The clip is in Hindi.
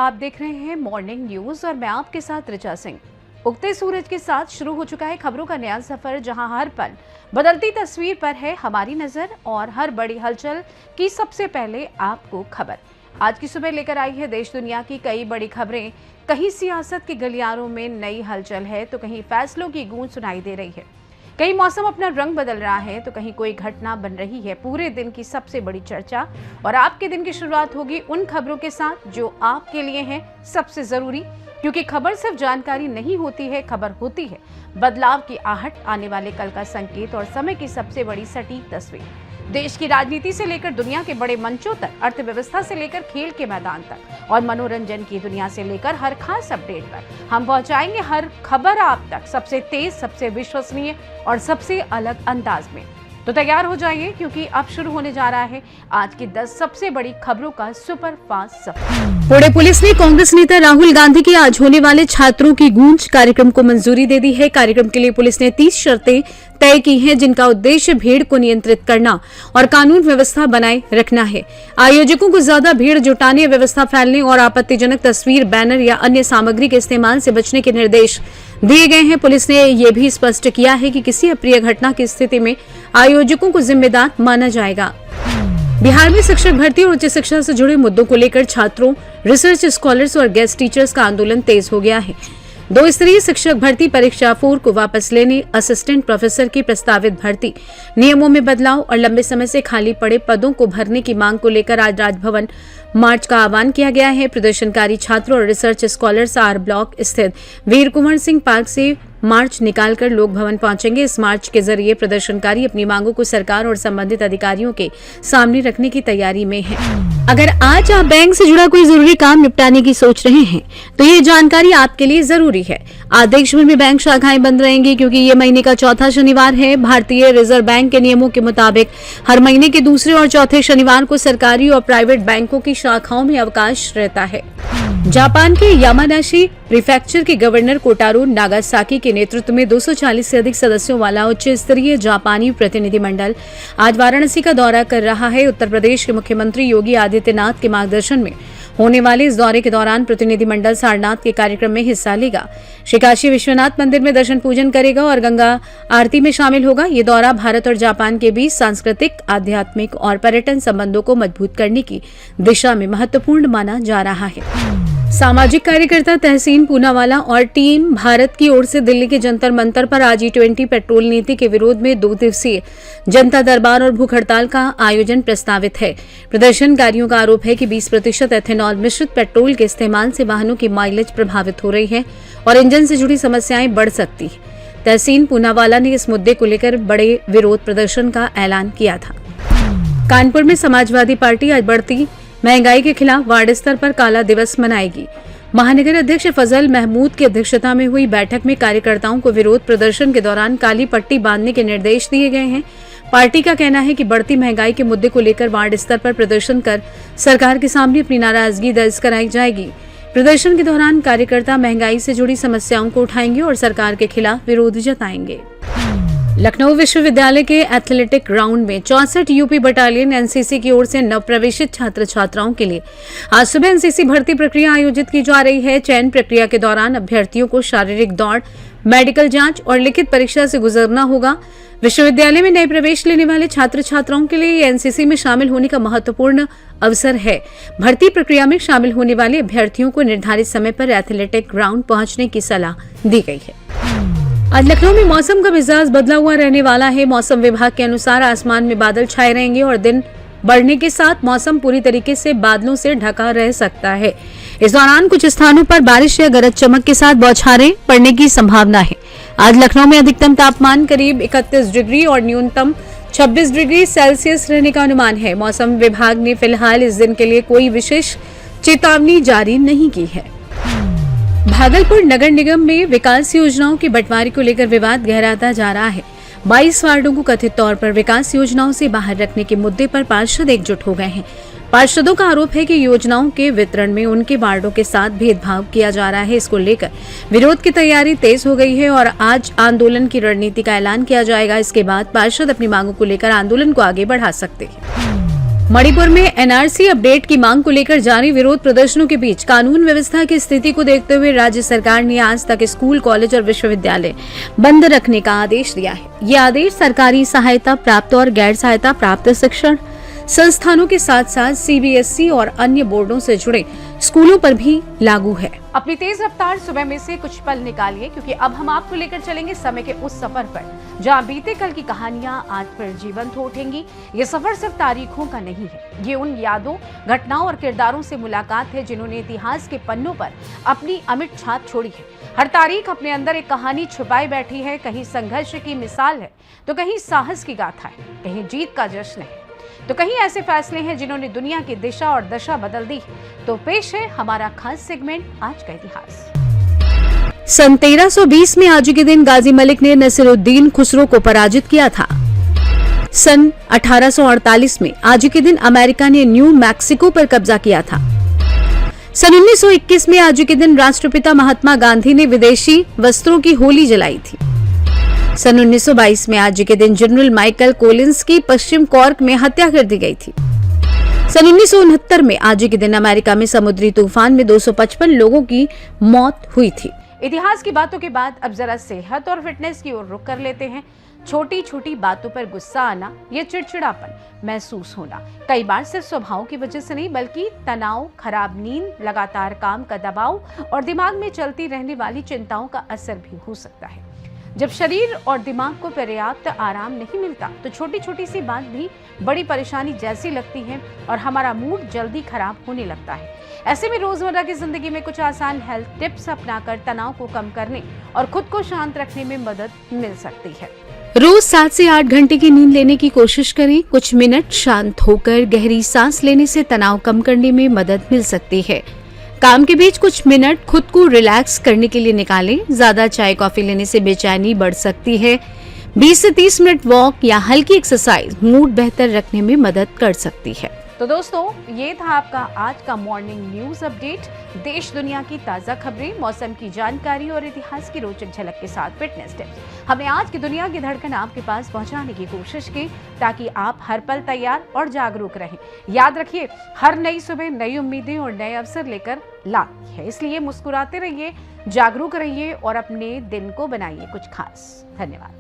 आप देख रहे हैं मॉर्निंग न्यूज और मैं आपके साथ ऋचा सिंह। उगते सूरज के साथ शुरू हो चुका है खबरों का नया सफर, जहां हर पल बदलती तस्वीर पर है हमारी नजर और हर बड़ी हलचल की सबसे पहले आपको खबर। आज की सुबह लेकर आई है देश दुनिया की कई बड़ी खबरें। कहीं सियासत के गलियारों में नई हलचल है तो कहीं फैसलों की गूंज सुनाई दे रही है। कहीं मौसम अपना रंग बदल रहा है तो कहीं कोई घटना बन रही है पूरे दिन की सबसे बड़ी चर्चा। और आपके दिन की शुरुआत होगी उन खबरों के साथ जो आपके लिए हैं सबसे जरूरी, क्योंकि खबर सिर्फ जानकारी नहीं होती है, खबर होती है बदलाव की आहट, आने वाले कल का संकेत और समय की सबसे बड़ी सटीक तस्वीर। देश की राजनीति से लेकर दुनिया के बड़े मंचों तक, अर्थव्यवस्था से लेकर खेल के मैदान तक और मनोरंजन की दुनिया से लेकर हर खास अपडेट पर हम पहुंचाएंगे हर खबर आप तक सबसे तेज, सबसे विश्वसनीय और सबसे अलग अंदाज में। तो तैयार हो जाइए, क्योंकि अब शुरू होने जा रहा है आज की 10 सबसे बड़ी खबरों का सुपर फास्ट सफर। पुणे पुलिस ने कांग्रेस नेता राहुल गांधी के आज होने वाले छात्रों की गूंज कार्यक्रम को मंजूरी दे दी है। कार्यक्रम के लिए पुलिस ने 30 शर्तें तय की हैं, जिनका उद्देश्य भीड़ को नियंत्रित करना और कानून व्यवस्था बनाए रखना है। आयोजकों को ज्यादा भीड़ जुटाने, व्यवस्था फैलने और आपत्तिजनक तस्वीर, बैनर या अन्य सामग्री के इस्तेमाल से बचने के निर्देश दिए गए हैं। पुलिस ने यह भी स्पष्ट किया है कि किसी अप्रिय घटना की स्थिति में आयोजकों को जिम्मेदार माना जाएगा। बिहार में शिक्षक भर्ती और उच्च शिक्षा से जुड़े मुद्दों को लेकर छात्रों, रिसर्च स्कॉलर्स और गेस्ट टीचर्स का आंदोलन तेज हो गया है। 2 स्तरीय शिक्षक भर्ती परीक्षा 4 को वापस लेने, असिस्टेंट प्रोफेसर की प्रस्तावित भर्ती, नियमों में बदलाव और लंबे समय से खाली पड़े पदों को भरने की मांग को लेकर आज राजभवन मार्च का आह्वान किया गया है। प्रदर्शनकारी छात्रों और रिसर्च स्कॉलर्स आर ब्लॉक स्थित वीर कुंवर सिंह पार्क से मार्च निकालकर लोक भवन पहुंचेंगे। इस मार्च के जरिए प्रदर्शनकारी अपनी मांगों को सरकार और संबंधित अधिकारियों के सामने रखने की तैयारी में हैं। अगर आज आप बैंक से जुड़ा कोई जरूरी काम निपटाने की सोच रहे हैं तो ये जानकारी आपके लिए जरूरी है। आज देश भर में बैंक शाखाएं बंद रहेंगी, क्योंकि ये महीने का चौथा शनिवार है। भारतीय रिजर्व बैंक के नियमों के मुताबिक हर महीने के दूसरे और चौथे शनिवार को सरकारी और प्राइवेट बैंकों की शाखाओं में अवकाश रहता है। जापान के यामानाशी प्रीफेक्चर के गवर्नर कोटारो नागासाकी के नेतृत्व में 240 से अधिक सदस्यों वाला उच्च स्तरीय जापानी प्रतिनिधिमंडल आज वाराणसी का दौरा कर रहा है। उत्तर प्रदेश के मुख्यमंत्री योगी आदित्यनाथ के मार्गदर्शन में होने वाले इस दौरे के दौरान प्रतिनिधिमंडल सारनाथ के कार्यक्रम में हिस्सा लेगा। श्री काशी विश्वनाथ मंदिर में दर्शन पूजन करेगा और गंगा आरती में शामिल होगा। ये दौरा भारत और जापान के बीच सांस्कृतिक, आध्यात्मिक और पर्यटन संबंधों को मजबूत करने की दिशा में महत्वपूर्ण माना जा रहा है। सामाजिक कार्यकर्ता तहसीन पूनावाला और टीम भारत की ओर से दिल्ली के जंतर मंतर पर आज E20 पेट्रोल नीति के विरोध में 2 दिवसीय जनता दरबार और भूख हड़ताल का आयोजन प्रस्तावित है। प्रदर्शनकारियों का आरोप है कि 20% एथेनॉल मिश्रित पेट्रोल के इस्तेमाल से वाहनों की माइलेज प्रभावित हो रही है और इंजन से जुड़ी समस्याएं बढ़ सकती है। तहसीन पूनावाला ने इस मुद्दे को लेकर बड़े विरोध प्रदर्शन का ऐलान किया था। कानपुर में समाजवादी पार्टी आज बढ़ती महंगाई के खिलाफ वार्ड स्तर पर काला दिवस मनाएगी। महानगर अध्यक्ष फजल महमूद की अध्यक्षता में हुई बैठक में कार्यकर्ताओं को विरोध प्रदर्शन के दौरान काली पट्टी बांधने के निर्देश दिए गए हैं। पार्टी का कहना है कि बढ़ती महंगाई के मुद्दे को लेकर वार्ड स्तर पर प्रदर्शन कर सरकार के सामने अपनी नाराजगी दर्ज कराई जाएगी। प्रदर्शन के दौरान कार्यकर्ता महंगाई से जुड़ी समस्याओं को उठाएंगे और सरकार के खिलाफ विरोध जताएंगे। लखनऊ विश्वविद्यालय के एथलेटिक ग्राउंड में 64 यूपी बटालियन एनसीसी की ओर से नवप्रवेशित छात्र छात्राओं के लिए आज सुबह एनसीसी भर्ती प्रक्रिया आयोजित की जा रही है। चयन प्रक्रिया के दौरान अभ्यर्थियों को शारीरिक दौड़, मेडिकल जांच और लिखित परीक्षा से गुजरना होगा। विश्वविद्यालय में नए प्रवेश लेने वाले छात्र छात्राओं के लिए एनसीसी में शामिल होने का महत्वपूर्ण अवसर है। भर्ती प्रक्रिया में शामिल होने वाले अभ्यर्थियों को निर्धारित समय पर एथलेटिक ग्राउंड पहुंचने की सलाह दी गई है। आज लखनऊ में मौसम का मिजाज बदला हुआ रहने वाला है। मौसम विभाग के अनुसार आसमान में बादल छाए रहेंगे और दिन बढ़ने के साथ मौसम पूरी तरीके से बादलों से ढका रह सकता है। इस दौरान कुछ स्थानों पर बारिश या गरज चमक के साथ बौछारें पड़ने की संभावना है। आज लखनऊ में अधिकतम तापमान करीब 31 डिग्री और न्यूनतम 26 डिग्री सेल्सियस रहने का अनुमान है। मौसम विभाग ने फिलहाल इस दिन के लिए कोई विशेष चेतावनी जारी नहीं की है। भागलपुर नगर निगम में विकास योजनाओं की बंटवारे को लेकर विवाद गहराता जा रहा है। 22 वार्डों को कथित तौर पर विकास योजनाओं से बाहर रखने के मुद्दे पर पार्षद एकजुट हो गए हैं। पार्षदों का आरोप है कि योजनाओं के वितरण में उनके वार्डों के साथ भेदभाव किया जा रहा है। इसको लेकर विरोध की तैयारी तेज हो गई है और आज आंदोलन की रणनीति का ऐलान किया जाएगा। इसके बाद पार्षद अपनी मांगों को लेकर आंदोलन को आगे बढ़ा सकते हैं। मणिपुर में एनआरसी अपडेट की मांग को लेकर जारी विरोध प्रदर्शनों के बीच कानून व्यवस्था की स्थिति को देखते हुए राज्य सरकार ने आज तक स्कूल, कॉलेज और विश्वविद्यालय बंद रखने का आदेश दिया है। ये आदेश सरकारी सहायता प्राप्त और गैर सहायता प्राप्त शिक्षण संस्थानों के साथ साथ सीबीएसई और अन्य बोर्डों से जुड़े स्कूलों पर भी लागू है। अपनी तेज रफ्तार सुबह में से कुछ पल निकालिए, क्योंकि अब हम आपको लेकर चलेंगे समय के उस सफर पर जहां बीते कल की कहानियां आज फिर जीवंत हो उठेंगी। ये सफर सिर्फ तारीखों का नहीं है, ये उन यादों, घटनाओं और किरदारों से मुलाकात है जिन्होंने इतिहास के पन्नों पर अपनी अमिट छाप छोड़ी है। हर तारीख अपने अंदर एक कहानी छुपाई बैठी है। कहीं संघर्ष की मिसाल है, तो कहीं साहस की गाथा है, कहीं जीत का जश्न है, तो कहीं ऐसे फैसले हैं जिन्होंने दुनिया की दिशा और दशा बदल दी। तो पेश है हमारा खास सेगमेंट, आज का इतिहास। सन 1320 में आज के दिन गाजी मलिक ने नसीरुद्दीन खुसरो को पराजित किया था। सन 1848 में आज के दिन अमेरिका ने न्यू मैक्सिको पर कब्जा किया था। सन 1921 में आज के दिन राष्ट्रपिता महात्मा गांधी ने विदेशी वस्त्रों की होली जलाई थी। सन 1922 में आज के दिन जनरल माइकल कोलिंस की पश्चिम कॉर्क में हत्या कर दी गई थी। सन 1969 में आज के दिन अमेरिका में समुद्री तूफान में 255 लोगों की मौत हुई थी। इतिहास की बातों के बाद अब जरा सेहत और फिटनेस की ओर रुख कर लेते हैं। छोटी छोटी बातों पर गुस्सा आना, ये चिड़चिड़ापन महसूस होना कई बार सिर्फ स्वभाव की वजह से नहीं, बल्कि तनाव, खराब नींद, लगातार काम का दबाव और दिमाग में चलती रहने वाली चिंताओं का असर भी हो सकता है। जब शरीर और दिमाग को पर्याप्त आराम नहीं मिलता तो छोटी छोटी सी बात भी बड़ी परेशानी जैसी लगती है और हमारा मूड जल्दी खराब होने लगता है। ऐसे में रोजमर्रा की जिंदगी में कुछ आसान हेल्थ टिप्स अपनाकर तनाव को कम करने और खुद को शांत रखने में मदद मिल सकती है। रोज 7 से 8 घंटे की नींद लेने की कोशिश करें। कुछ मिनट शांत होकर गहरी सांस लेने से तनाव कम करने में मदद मिल सकती है। काम के बीच कुछ मिनट खुद को रिलैक्स करने के लिए निकालें। ज्यादा चाय कॉफी लेने से बेचैनी बढ़ सकती है। 20 से 30 मिनट वॉक या हल्की एक्सरसाइज मूड बेहतर रखने में मदद कर सकती है। तो दोस्तों, ये था आपका आज का मॉर्निंग न्यूज अपडेट। देश दुनिया की ताजा खबरें, मौसम की जानकारी और इतिहास की रोचक झलक के साथ फिटनेस टिप्स। हमने आज की दुनिया की धड़कन आपके पास पहुंचाने की कोशिश की, ताकि आप हर पल तैयार और जागरूक रहें। याद रखिए, हर नई सुबह नई उम्मीदें और नए अवसर लेकर लाती है, इसलिए मुस्कुराते रहिए, जागरूक रहिए और अपने दिन को बनाइए कुछ खास। धन्यवाद।